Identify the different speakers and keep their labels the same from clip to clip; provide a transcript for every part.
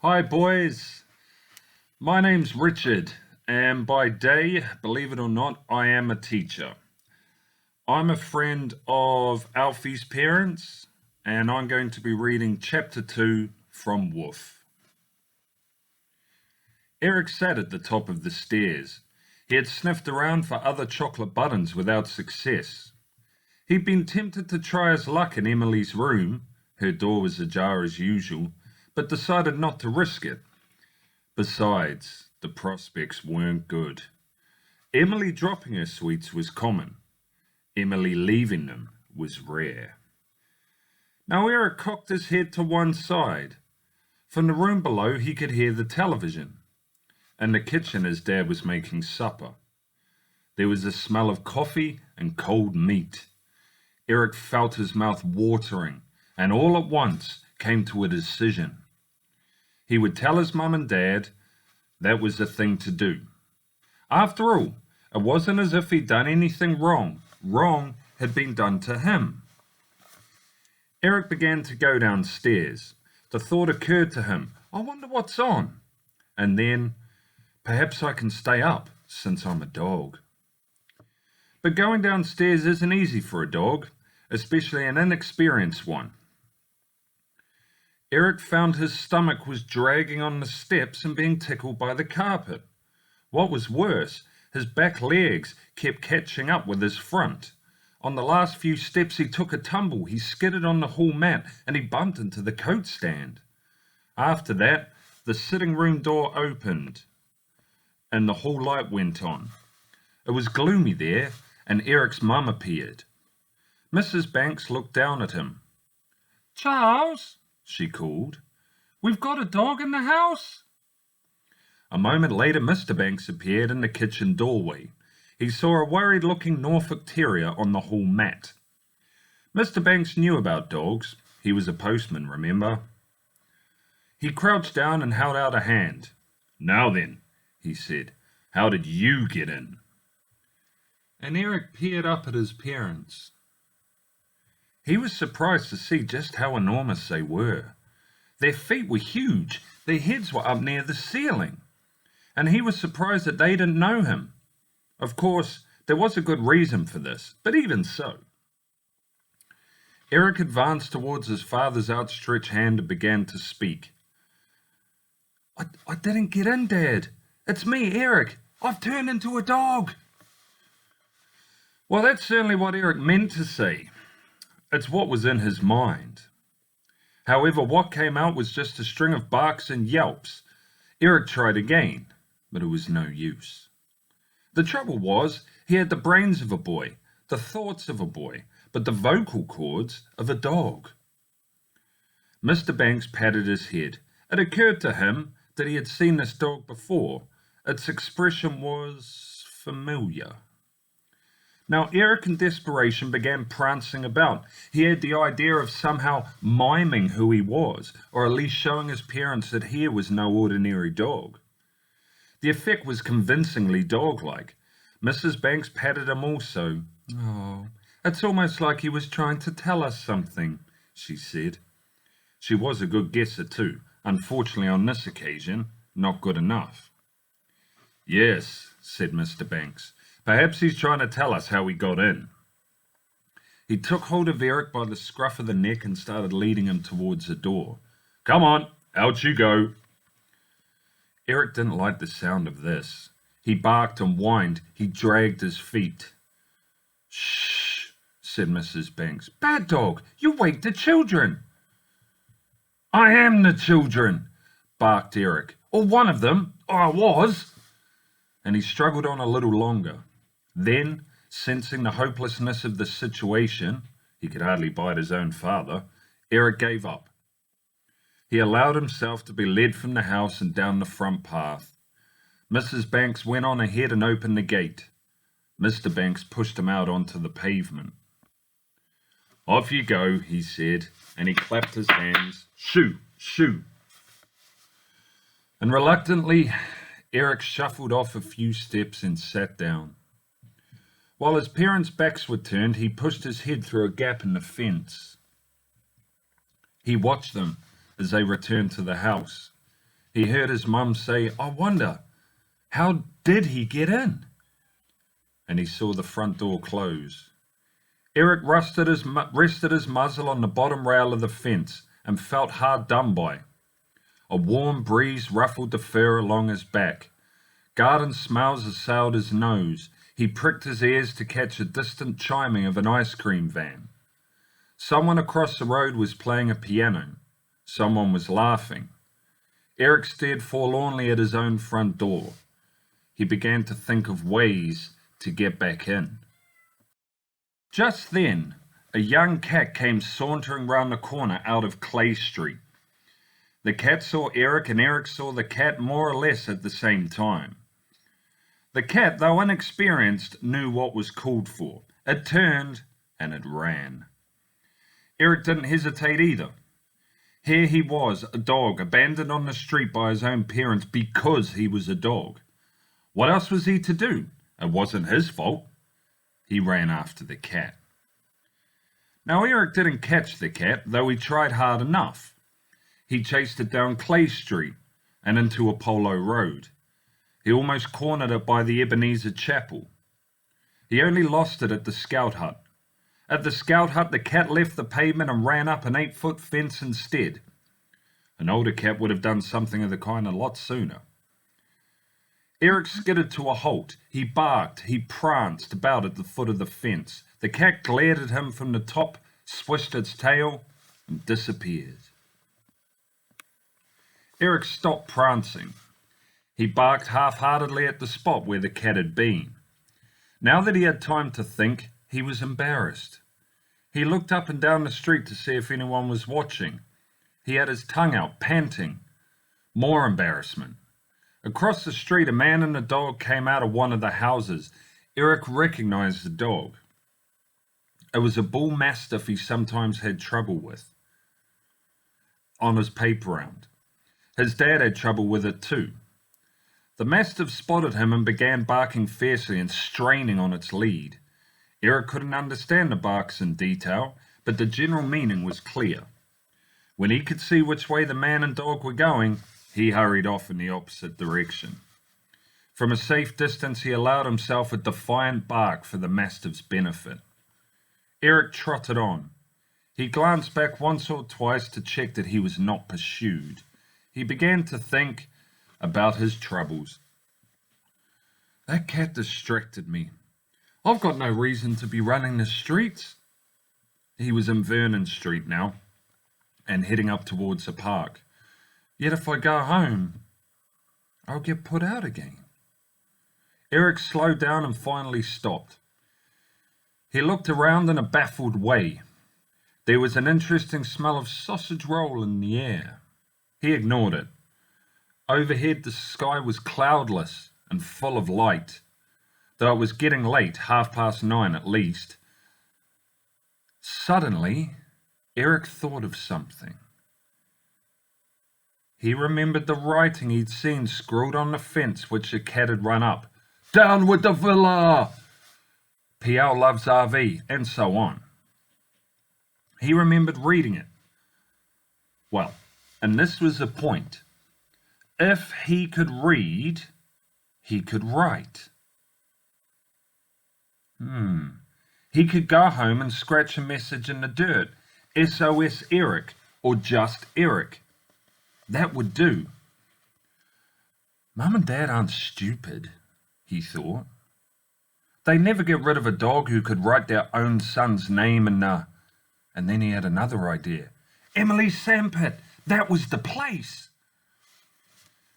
Speaker 1: Hi, boys. My name's Richard, and by day, believe it or not, I am a teacher. I'm a friend of Alfie's parents, and I'm going to be reading Chapter 2 from Wolf. Eric sat at the top of the stairs. He had sniffed around for other chocolate buttons without success. He'd been tempted to try his luck in Emily's room, her door was ajar as usual, but decided not to risk it. Besides, the prospects weren't good. Emily dropping her sweets was common. Emily leaving them was rare. Now Eric cocked his head to one side. From the room below he could hear the television. In the kitchen his dad was making supper. There was a smell of coffee and cold meat. Eric felt his mouth watering, and all at once came to a decision. He would tell his mum and dad that was the thing to do. After all, it wasn't as if he'd done anything wrong. Wrong had been done to him. Eric began to go downstairs. The thought occurred to him, I wonder what's on. And then, perhaps I can stay up since I'm a dog. But going downstairs isn't easy for a dog, especially an inexperienced one. Eric found his stomach was dragging on the steps and being tickled by the carpet. What was worse, his back legs kept catching up with his front. On the last few steps he took a tumble, he skidded on the hall mat and he bumped into the coat stand. After that, the sitting room door opened and the hall light went on. It was gloomy there and Eric's mum appeared. Mrs. Banks looked down at him. "Charles," she called, "we've got a dog in the house." A moment later Mr. Banks appeared in the kitchen doorway. He saw a worried-looking Norfolk Terrier on the hall mat. Mr. Banks knew about dogs. He was a postman, remember? He crouched down and held out a hand. "Now then," he said, "how did you get in?" And Eric peered up at his parents. He was surprised to see just how enormous they were. Their feet were huge, their heads were up near the ceiling, and he was surprised that they didn't know him. Of course, there was a good reason for this, but even so. Eric advanced towards his father's outstretched hand and began to speak. I didn't get in, Dad. It's me, Eric. I've turned into a dog." Well, that's certainly what Eric meant to say. It's what was in his mind. However, what came out was just a string of barks and yelps. Eric tried again, but it was no use. The trouble was, he had the brains of a boy, the thoughts of a boy, but the vocal cords of a dog. Mr. Banks patted his head. It occurred to him that he had seen this dog before. Its expression was familiar. Now Eric in desperation began prancing about. He had the idea of somehow miming who he was, or at least showing his parents that here was no ordinary dog. The effect was convincingly dog-like. Mrs. Banks patted him also. "Oh, it's almost like he was trying to tell us something," she said. She was a good guesser too. Unfortunately on this occasion, not good enough. "Yes," said Mr. Banks. "Perhaps he's trying to tell us how he got in." He took hold of Eric by the scruff of the neck and started leading him towards the door. "Come on, out you go." Eric didn't like the sound of this. He barked and whined. He dragged his feet. "Shh," said Mrs. Banks. "Bad dog, you wake the children." "I am the children," barked Eric. "Or one of them, or I was." And he struggled on a little longer. Then, sensing the hopelessness of the situation, he could hardly bite his own father, Eric gave up. He allowed himself to be led from the house and down the front path. Mrs. Banks went on ahead and opened the gate. Mr. Banks pushed him out onto the pavement. "Off you go," he said, and he clapped his hands. "Shoo, shoo." And reluctantly, Eric shuffled off a few steps and sat down. While his parents' backs were turned, he pushed his head through a gap in the fence. He watched them as they returned to the house. He heard his mum say, "I wonder, how did he get in?" And he saw the front door close. Eric rested his muzzle on the bottom rail of the fence and felt hard done by. A warm breeze ruffled the fur along his back. Garden smells assailed his nose. He pricked his ears to catch a distant chiming of an ice cream van. Someone across the road was playing a piano. Someone was laughing. Eric stared forlornly at his own front door. He began to think of ways to get back in. Just then, a young cat came sauntering round the corner out of Clay Street. The cat saw Eric, and Eric saw the cat more or less at the same time. The cat, though inexperienced, knew what was called for. It turned, and it ran. Eric didn't hesitate either. Here he was, a dog, abandoned on the street by his own parents because he was a dog. What else was he to do? It wasn't his fault. He ran after the cat. Now Eric didn't catch the cat, though he tried hard enough. He chased it down Clay Street and into Apollo Road. He almost cornered it by the Ebenezer Chapel. He only lost it at the Scout Hut. At the Scout Hut, the cat left the pavement and ran up an 8-foot fence instead. An older cat would have done something of the kind a lot sooner. Eric skidded to a halt. He barked. He pranced about at the foot of the fence. The cat glared at him from the top, swished its tail, and disappeared. Eric stopped prancing. He barked half-heartedly at the spot where the cat had been. Now that he had time to think, he was embarrassed. He looked up and down the street to see if anyone was watching. He had his tongue out, panting. More embarrassment. Across the street, a man and a dog came out of one of the houses. Eric recognized the dog. It was a bull mastiff he sometimes had trouble with on his paper round. His dad had trouble with it too. The mastiff spotted him and began barking fiercely and straining on its lead. Eric couldn't understand the barks in detail, but the general meaning was clear. When he could see which way the man and dog were going, he hurried off in the opposite direction. From a safe distance, he allowed himself a defiant bark for the mastiff's benefit. Eric trotted on. He glanced back once or twice to check that he was not pursued. He began to think about his troubles. That cat distracted me. I've got no reason to be running the streets. He was in Vernon Street now, and heading up towards the park. Yet if I go home, I'll get put out again. Eric slowed down and finally stopped. He looked around in a baffled way. There was an interesting smell of sausage roll in the air. He ignored it. Overhead, the sky was cloudless and full of light. Though it was getting late, 9:30 at least. Suddenly, Eric thought of something. He remembered the writing he'd seen scrawled on the fence which the cat had run up. "Down with the villa! PL loves RV," and so on. He remembered reading it. Well, and this was the point. If he could read, he could write. He could go home and scratch a message in the dirt. SOS Eric, or just Eric. That would do. Mum and Dad aren't stupid, he thought. They never get rid of a dog who could write their own son's name and then he had another idea. Emily's Sandpit, that was the place.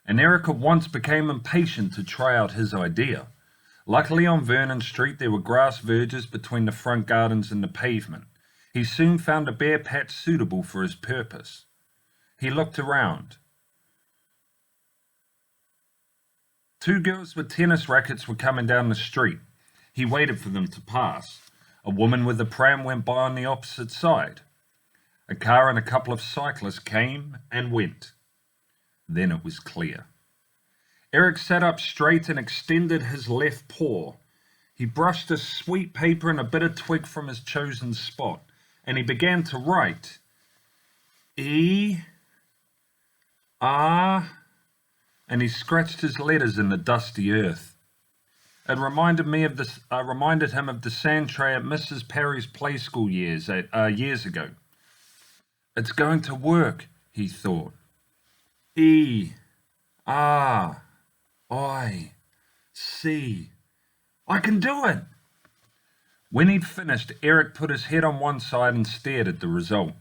Speaker 1: And Eric at once became impatient to try out his idea. Luckily on Vernon Street there were grass verges between the front gardens and the pavement. He soon found a bare patch suitable for his purpose. He looked around. 2 girls with tennis rackets were coming down the street. He waited for them to pass. A woman with a pram went by on the opposite side. A car and a couple of cyclists came and went. Then it was clear. Eric sat up straight and extended his left paw. He brushed a sweet paper and a bit of twig from his chosen spot, and he began to write. E-R-I-C. and he scratched his letters in the dusty earth. It reminded him of the sand tray at Mrs. Parry's play school years ago. It's going to work, he thought. E-R-I-C. I can do it. When he'd finished, Eric put his head on one side and stared at the result.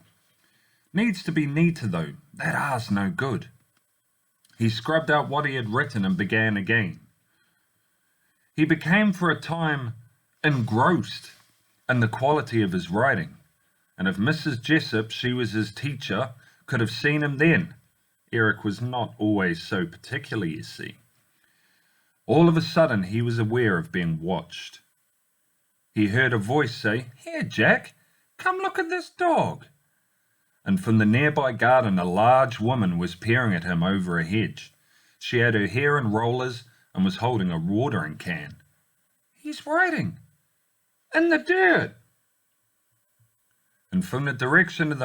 Speaker 1: Needs to be neater though, that R's no good. He scrubbed out what he had written and began again. He became for a time engrossed in the quality of his writing, and if Mrs. Jessup, she was his teacher, could have seen him then, Eric was not always so particular, you see. All of a sudden he was aware of being watched. He heard a voice say, "Here, Jack, come look at this dog." And from the nearby garden a large woman was peering at him over a hedge. She had her hair in rollers and was holding a watering can. "He's writing. In the dirt." And from the direction of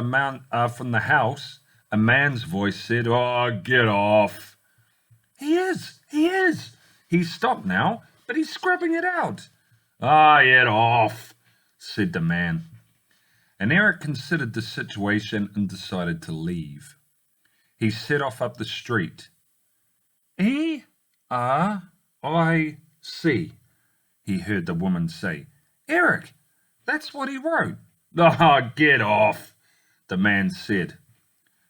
Speaker 1: from the house, a man's voice said, "Oh, get off." He is. He's stopped now, but he's scrubbing it out." "Ah, get off," said the man. And Eric considered the situation and decided to leave. He set off up the street. E-R-I-C, he heard the woman say. "Eric, that's what he wrote." "Ah, get off," the man said.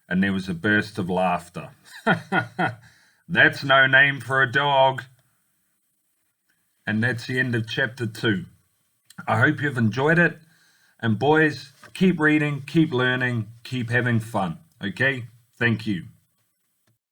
Speaker 1: And there was a burst of laughter. "That's no name for a dog." And that's the end of chapter 2. I hope you've enjoyed it. And boys, keep reading, keep learning, keep having fun. Okay? Thank you.